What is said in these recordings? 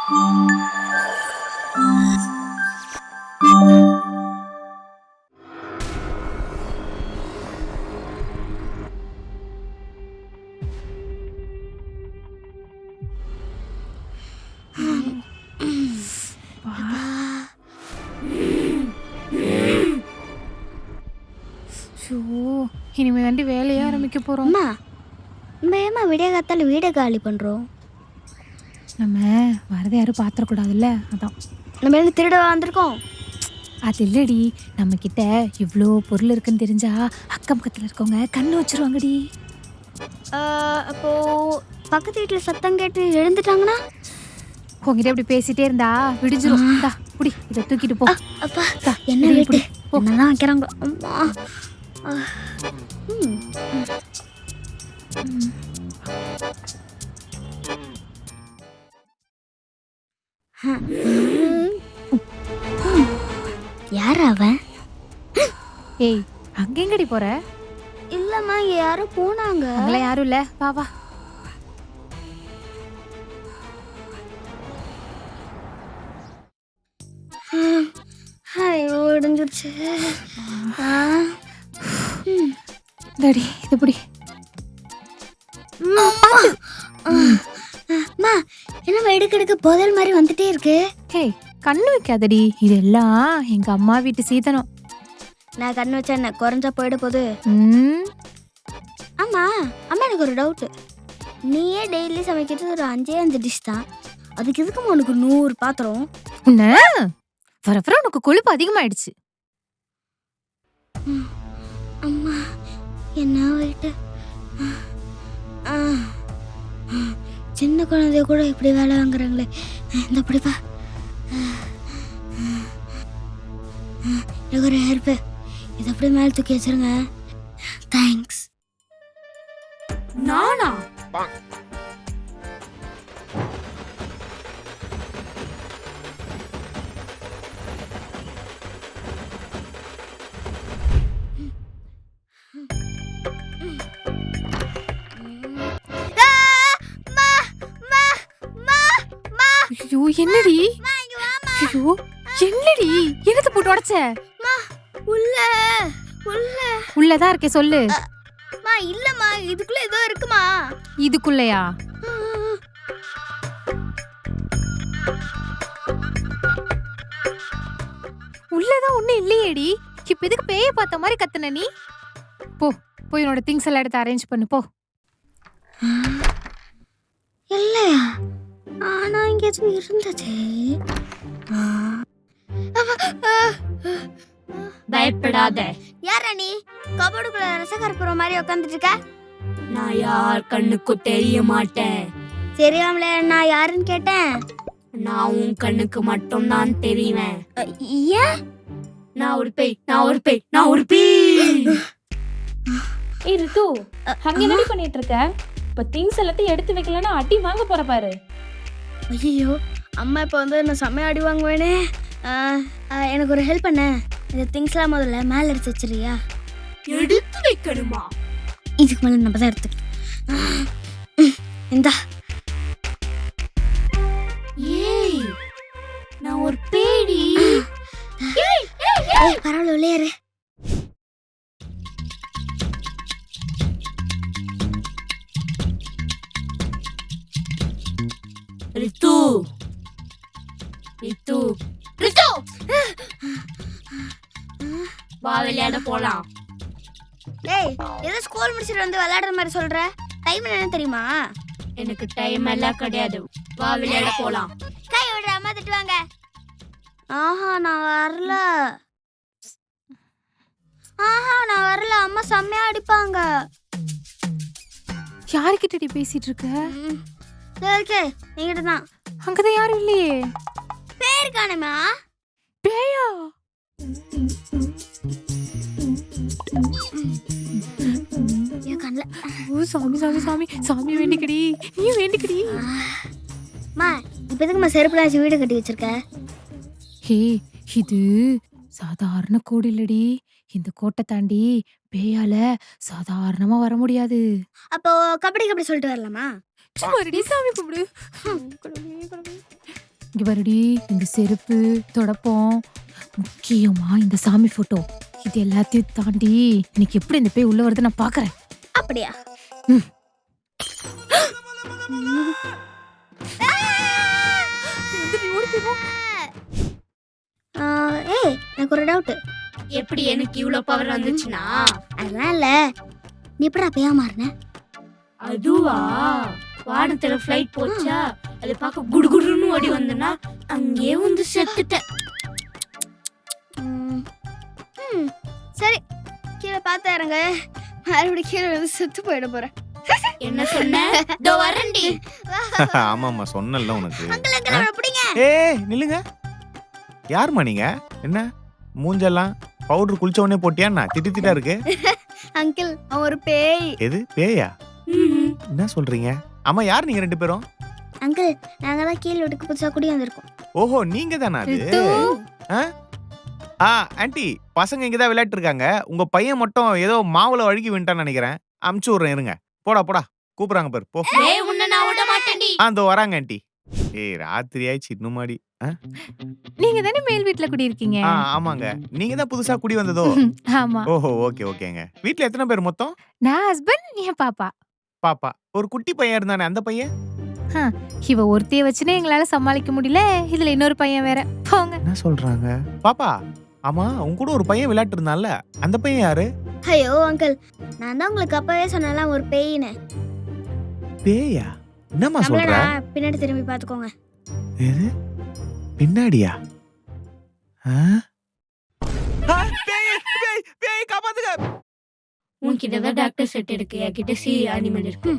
Show! இனிமே தாண்டி வேலையே ஆரம்பிக்க போறோம். அம்மா நம்ம ஏம்மா விடிய காத்தால வீடை காலி பண்ணுறோம்? நம்ம வரதை யாரும் பாத்திரக்கூடாதுல்ல, அதான். நம்ம எங்கே திருட வந்திருக்கோம்? அது இல்லடி, நம்ம கிட்ட இவ்வளோ பொருள் இருக்குன்னு தெரிஞ்சா அக்கம் பக்கத்தில் இருக்கவங்க கண்ணு வச்சிருவாங்கடி. அப்போது பக்கத்து வீட்டில் சத்தம் கேட்டு எழுந்துட்டாங்கன்னா? உங்ககிட்ட இப்படி பேசிட்டே இருந்தா விடிஞ்சிரும். இந்தா புடி, இதை தூக்கிட்டு போ. அப்பா தா, என்ன இதை வீட்டு புடி, போ. என்னதான் வைக்கிறாங்க அம்மா. யார் அவன்? ஏய், அங்க எங்கடி போற? இல்லம்மா இங்க யாரோ போனாங்க. அங்கெல்லாம் யாரும் இல்ல, வா வா. ஐயோ இடிஞ்சிருச்சு. இந்தாடி, இது புடி. அம்மா என்ன எடுக்க புதல் மாதிரி வந்துட்டே இருக்கு. ஏய், கண்ணு வைக்காதடி, இதெல்லாம் எங்க அம்மா வீட்டு சீதனம். நான் கண்ணு வச்சா என்ன குறைஞ்சா போயிட போகுது. ஆமா அம்மா எனக்கு ஒரு டவுட்டு. நீயே டெய்லி சமைக்கிறது ஒரு 5 டிஷ் தான். அதுக்கு எதுக்குமா உனக்கு 100 பாத்திரம்? உன்ன வர வர உனக்கு கொழுப்பு அதிகமாயிடுச்சு. அம்மா என்ன வெயிட்டு. சின்ன குழந்தைய கூட இப்படி வேலை வாங்குறாங்களே. இந்த பிடிப்பா எனக்கு ஒரு ஹெல்ப்பு. இதை அப்படியே மேலே தூக்கி வச்சிருங்க. தேங்க்ஸ். நானா? ஐயோ என்னடி? ஐயோ என்னடி? என்னத்த போட்டு உடைச்ச? உள்ள உள்ளதான் இருக்கே, சொல்லு. இல்லம்மா இதுக்குள்ள ஏதோ இருக்குமா? இதுக்குள்ளயா? உள்ளதான் ஒண்ணு இல்லையேடி. இப்ப எதுக்கு பேய பார்த்த மாதிரி கத்துன நீ? போ போய் என்னோட திங்ஸ் எல்லாம் எடுத்து அரேஞ்ச் பண்ணு போ. இல்லையா? ஆனா இங்க எதுவும் இருந்துச்சு. பயப்படாத. யாரா நீ? கபோர்டுக்குள்ள ரசகற்புற மாதிரி உட்காந்துட்டு இருக்க. நான் யார் கண்ணுக்கும் தெரிய மாட்டேன். தெரியாமல நான் யாருன்னு கேட்டேன். நான் உன் கண்ணுக்கு மட்டும் தான் தெரிவேன். ஏன்? நான் ஒரு பேய், நான் ஒரு பேய், நான் ஒரு பேய். ஏய் ரித்து, அங்க என்னடி பண்ணிட்டு இருக்க? இப்ப திங்ஸ் எல்லாத்தையும் எடுத்து வைக்கலன்னா அடி வாங்க போற பாரு. ஐயோ அம்மா இப்போ வந்து என்ன செம்மையா அடி வாங்குவேனே. எனக்கு ஒரு ஹெல்ப் பண்ண. இந்த திங்ஸ்லாம் முதல்ல மேலே எடுத்து வச்சிருக்கியா? எடுத்து வைக்கணுமா? இதுக்கு மேலே நம்ம தான் எடுத்துக்கணும். இந்தா. ஏய் நான் ஒரு பேடி. பரவாயில்ல விளையாரு. ரித்து ரித்து ரித்து வா விளையாட போலாம். டேய் ஏதோ ஸ்கூல் முடிச்சிட்டு வந்து விளையாடுற மாதிரி சொல்ற. டைம் என்ன தெரியுமா? எனக்கு டைம் எல்லாம் கிடையாது. வா விளையாட போலாம். கை விடுற அம்மா திட்டுவாங்க. நான் வரல. நான் வரல. அம்மா செம்மையா அடிப்பாங்க. யாருக்கிட்டடி பேசிட்டு இருக்க? ஓகே நீங்கிட்ட தான். அங்கதான் யாரும் இல்லையே. பேர் காணுமா? பேயா? கண்ணல. ஓ சாமி சாமி சாமி சாமி வேண்டிக்கடி, நீ வேண்டிக்கடி. மா இப்ப எதுக்குமா செருப்புல வச்சு வீடு கட்டி வச்சிருக்க? ஹே, இது சாதாரண கோடு இல்லடி. இந்த கோட்டை தாண்டி பேயால சாதாரணமா வர முடியாது. அப்போ கபடி கபடி சொல்லிட்டு வரலாமா? மறுபடி சாமி கும்பிடு. இங்க பாருடி, இந்த செருப்பு, தொடப்பம், முக்கியமா இந்த சாமி போட்டோ, இது எல்லாத்தையும் தாண்டி இன்னைக்கு எப்படி இந்த பேய் உள்ள வருது நான் பாக்குறேன். அப்படியா? ம். ஏய், எனக்கு ஒரு டவுட். எப்படி எனக்கு இவ்வளவு பவர் வந்துச்சுன்னா? அதெல்லாம் இல்ல, நீ எப்படா பேயா மாறின? அதுவா, வானத்துல ஃப்ளைட் போச்சா, அதை பார்க்க குடுகுடுன்னு ஓடி வந்தனா அங்கேயே வந்து செத்துட்டேன். ம், ம், சரி, கீழே பார்த்து இறங்க. மறுபடியும் கீழே வந்து செத்து போயிட போறேன். என்ன சொன்ன? இதோ வரேன்டி. ஆமாம்மா சொன்னல உனக்கு. அங்கிள் அங்கிள் அவரை பிடிங்க. ஏய் நில்லுங்க. யாரும்மா நீங்க? என்ன மூஞ்செல்லாம் பவுடர் குளிச்ச உடனே போட்டியாண்ணா? திட்டா இருக்கு. அங்கிள், அவன் ஒரு பேய். எது பேயா? ம்ஹும். என்ன சொல்றீங்க? ஆமா யார் நீங்க ரெண்டு பேரும்? அங்கிள், நாங்க தான் கீழ் வீட்டுக்கு புதுசா குடி வந்திருக்கோம். ஓஹோ நீங்க தானா அது? ரித்து, ஆன்ட்டி பசங்க இங்கதான் விளையாட்டு இருக்காங்க. உங்க பையன் மட்டும் ஏதோ மாவுல வழுக்கி விட்டான்னு நினைக்கிறேன். அமுச்சு விடுறேன் இருங்க. போடா போடா கூப்பிடுறாங்க பாரு போ. ஏய், உன்னை நான் விட மாட்டேன்டி. இதோ வராங்க ஆன்ட்டி. ஏய் ராத்திரி ஆயிடுச்சு இன்னுமாடி. நீங்க தானே மேல் வீட்ல குடியிருக்கீங்க? ஆமாங்க. நீங்க தான் புதுசா குடி வந்ததோ? ஆமா. ஓஹோ ஓகே ஓகேங்க. வீட்ல எத்தனை பேர் மொத்தம்? நான் ஹஸ்பண்ட், என் பாப்பா. பாப்பா. ஒரு குட்டி பையன் இருந்தானே அந்த பையன்? இவ ஒருத்தைய வச்சுனே எங்களால சமாளிக்க முடியல, இதுல இன்னொரு பையன் வேற. போங்க. என்ன சொல்றாங்க? பாப்பா ஆமா உன் கூட ஒரு பையன் விளையாட்டு இருந்தான்ல, அந்த பையன் யாரு? ஐயோ அங்கிள், நான் தான் உங்களுக்கு அப்பவே சொன்னேன்ல ஒரு பேயின்னு. பேயா? என்னம்மா சொல்ற? நம்மளடா, பின்னாடி திரும்பி பாத்துக்கோங்க. எது பின்னாடியா? உன்கிட்ட தான் டாக்டர் செட் இருக்கு, என்கிட்ட சி அனிமல் இருக்கு.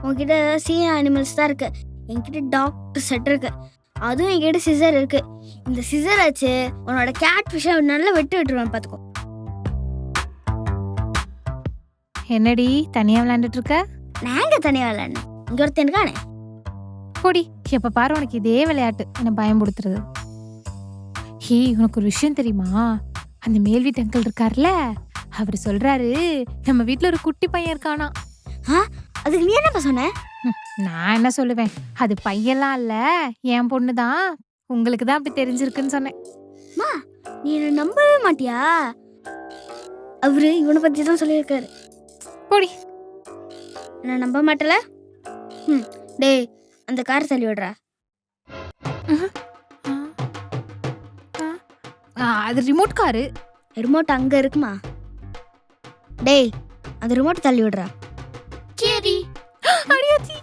உங்ககிட்ட சி அனிமல்ஸ் தான் இருக்கு, என்கிட்ட டாக்டர் செட் இருக்கு. அதுவும் என்கிட்ட சிசர் இருக்கு. இந்த சிசர் வச்சு உன்னோட கேட் ஃபிஷ்ஷை நல்லா வெட்டி விட்டுருவேன் பாத்துக்கோ. என்னடி தனியா விளையாண்டுட்டு இருக்க? நாங்க தனியா விளையாடணும், இங்க ஒருத்தன் இருக்கானே. போடி, எப்ப பாரு உனக்கு இதே விளையாட்டு, என்ன பயம்படுத்துறது. ஹே, உனக்கு ஒரு விஷயம் தெரியுமா? அந்த மேல் வீட்டு அங்கிள் இருக்கார்ல, அவர் சொல்றாரு நம்ம வீட்ல ஒரு குட்டி பையன் இருக்கானா. அதுக்கு நீ என்னப்பா சொன்ன? நான் என்ன சொல்லுவேன், அது பையன்லாம் இல்ல, என் பொண்ணுதான். உங்களுக்கு தான் அப்படி தெரிஞ்சிருக்குன்னு சொன்னேன். மா, நீ என்ன நம்பவே மாட்டியா? அவரு இவனை பத்தி தான் சொல்லியிருக்காரு. போடி. என்ன நம்ப மாட்டல? டேய், அந்த கார் தள்ளி விடுறா. அது ரிமோட் காரு. ரிமோட் அங்க இருக்குமா? டேய், அந்த ரிமோட் தள்ளி விடுறா. சரி. அடியாச்சி.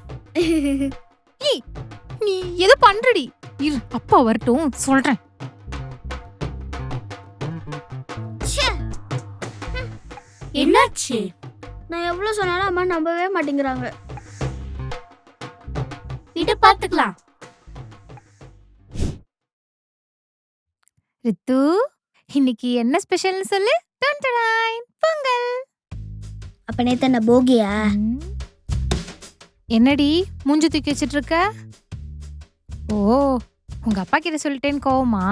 நீ எது பண்றடி? இரு, அப்பா வரட்டும் சொல்றேன். என்னாச்சு? நான் எவ்வளவு சொன்னாலும் அம்மா நம்பவே மாட்டேங்கிறாங்க. இத பாத்துக்கலாம். ரித்து, இன்னைக்கு என்ன ஸ்பெஷல்னு சொல்லு. டன்டடாய், பொங்கல். அப்ப நேத்து என்ன போகியா? என்னடி மூஞ்சி தூக்கி வச்சிட்டு இருக்க? ஓ, உங்க அப்பா கிட்ட சொல்லிட்டேன்னு கோவமா?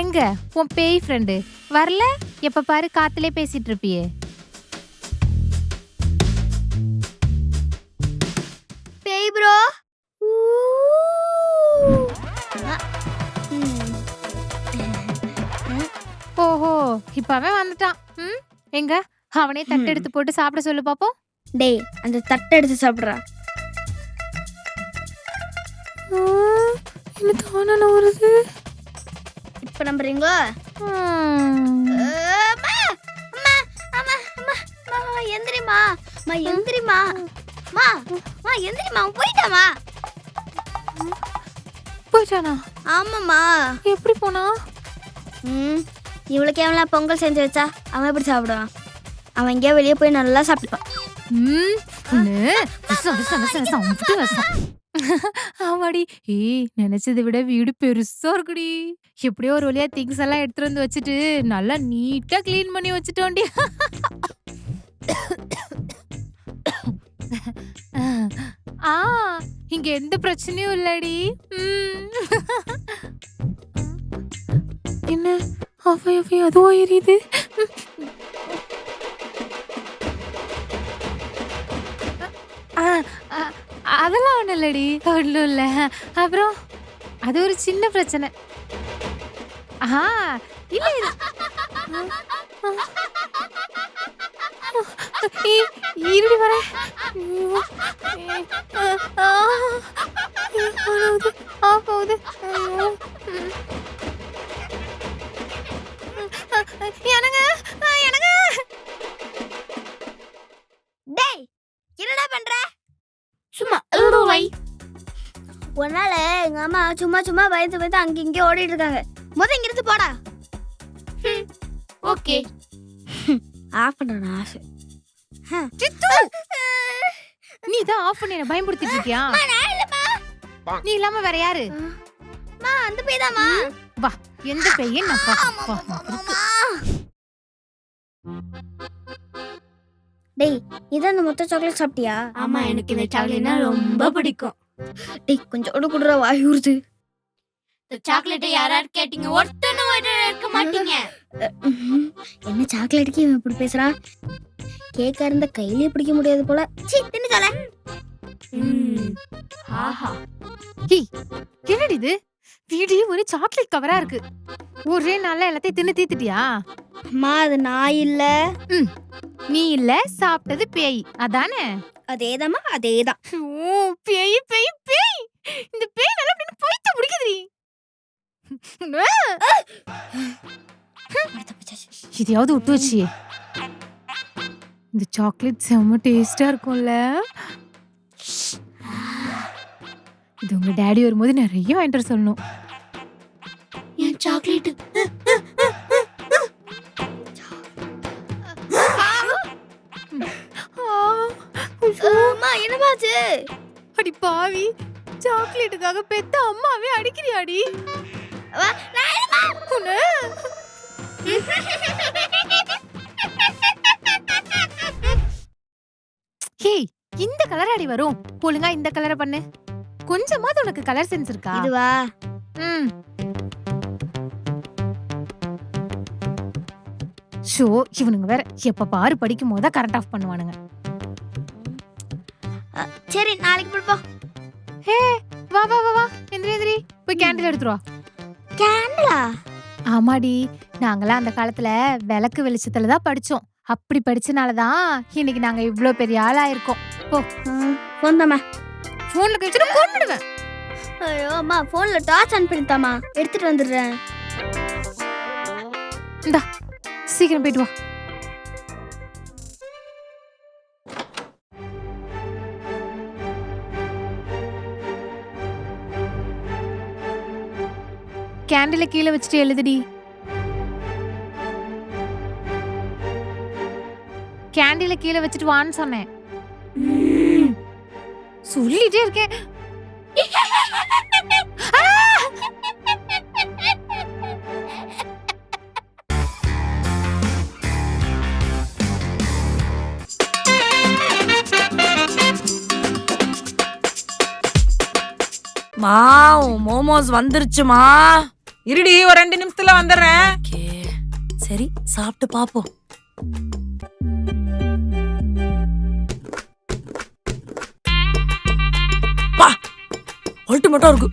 எங்க உன் பேய் ஃப்ரெண்டு வரல? எப்ப பாரு காத்துலே பேசிட்டு இருப்பியே. பேய் ப்ரோ. ஓஹோ, இப்ப அவன் வந்துட்டான். எங்க அவனே தட்டு எடுத்து போட்டு சாப்பிட சொல்லு பாப்போம். டேய், அந்த தட்டை எடுத்து சாப்பிடுறா. என்ன தானே வருது? இப்ப நம்புறீங்களா? எந்திரிமா, எந்திரிமா, எந்திரிமா, போயிட்டாமா? போயிட்டானா? ஆமாம்மா. எப்படி போனா? இவளுக்கு எவனா பொங்கல் செஞ்சு வச்சா அவன் எப்படி சாப்பிடுவான்? அவன் எங்கேயா வெளியே போய் நல்லா சாப்பிட்டுப்பான். ஆமாடி. நினைச்சதை விட வீடு பெருசா இருக்குடி. எப்படியோ ஒரு வழியா திங்ஸ் எல்லாம் எடுத்துட்டு வந்து வச்சுட்டு நல்லா நீட்டா கிளீன் பண்ணி வச்சுட்டோண்டி. இங்க எந்த பிரச்சனையும் இல்லடி. என்ன அவை அதுவா எரியுது? அதெல்லாம் ஒண்ணும் இல்லடி, ஒண்ணும் இல்ல. அப்புறம் அது ஒரு சின்ன பிரச்சனை. ஆஹா இல்ல இது இருடி வரேன். போகுது. எனக்கு எனக்கு டேய் என்னடா பண்ற? சும்மா அதோட வை. ஒரு நாள் எங்க அம்மா சும்மா சும்மா பயந்து அங்க இங்க ஓடிட்டு இருக்காங்க. இங்க இருந்து போடா. ஓகே. ஆஃப் பண்றேன் ஆஃப். நீ தான் ஆஃப் பண்ணி என்ன பயன்படுத்திட்டு இருக்கியா? நீ இல்லாம வேற யாரு? அந்த பேய்தாமா? வா எந்த பேய் நான் டேய் இதான் அந்த மொத்த சாக்லேட் சாப்பிட்டியா? ஆமா எனக்கு இந்த சாக்லேட்னா ரொம்ப பிடிக்கும். டேய் கொஞ்சம் குடுற வாய் ஊறுது. இந்த சாக்லேட்டை யாராரு கேட்டீங்க? ஒருத்தனும் இருக்க மாட்டீங்க. என்ன சாக்லேட்டுக்கு இவன் இப்படி பேசுறான்? கேக்கா இருந்த கையிலே பிடிக்க முடியாது போல. சீ தின்னு தல. ஆஹா என்னடி இது? வீடியோ ஒரு சாக்லேட் கவரா இருக்கு. ஒரே நாள்ல எல்லாத்தையும் தின்னு தீத்துட்டியா? அம்மா அது நான் இல்ல. நீ இல்ல, சாப்பிட்டது பேய் அதானே? அதேதாம்மா அதேதான். ஓ பேய் பேய் பேய். இந்த பேய் நல்லா அப்படின்னு போய்த்து முடிக்குதுடி. இதையாவது விட்டு வச்சு. இந்த சாக்லேட் செம்ம டேஸ்டா இருக்கும்ல. இது உங்க டாடி வரும்போது நிறைய வாங்கிட்டு வர சொல்லணும். என் சாக்லேட் அம்மா என்னமாச்சு? அடி பாவி, சாக்லேட்டுக்காக பெத்த அம்மாவே அடிக்கிறியாடி? உன்னை ஹேய், இந்த கலர் அடி வரும். ஒழுங்கா இந்த கலரை பண்ணு. கொஞ்சமாவது உனக்கு கலர் சென்ஸ் இருக்கா? இதுவா? ஷோ இவனுங்க வேற எப்ப பாரு படிக்கும் போது கரண்ட் ஆஃப் பண்ணுவானுங்க. சரி நாளைக்கு போடுப்போம். ஹே வா வா வா வா, எந்திரி போய் கேண்டில் எடுத்துட்டு வா. கேண்டிலா? ஆமாடி, நாங்களாம் அந்த காலத்துல விளக்கு வெளிச்சத்துல தான் படிச்சோம். அப்படி படிச்சனாலதான் இன்னைக்கு நாங்க இவ்ளோ பெரிய ஆளா இருக்கோம். போ போன் தாமா. போன்ல கழிச்சுட்டு போன்டுவேன். ஐயோ அம்மா போன்ல டார்ச் ஆன் பண்ணிட்டாமா, எடுத்துட்டு வந்துடுறேன். இந்தா சீக்கிரம் போயிட்டு வா. கேண்டில கீழே வச்சுட்டு எழுதுடி. கேண்டில கீழே வச்சுட்டு வான்னு சொன்னேன். சொல்லிட்டே இருக்கேன். மோமோஸ் வந்துருச்சுமா. இருடி, ஒரு 2 நிமிஷத்துல வந்துடுறேன். சரி சாப்பிட்டு பாப்போம். அல்டிமேட்டா இருக்கு.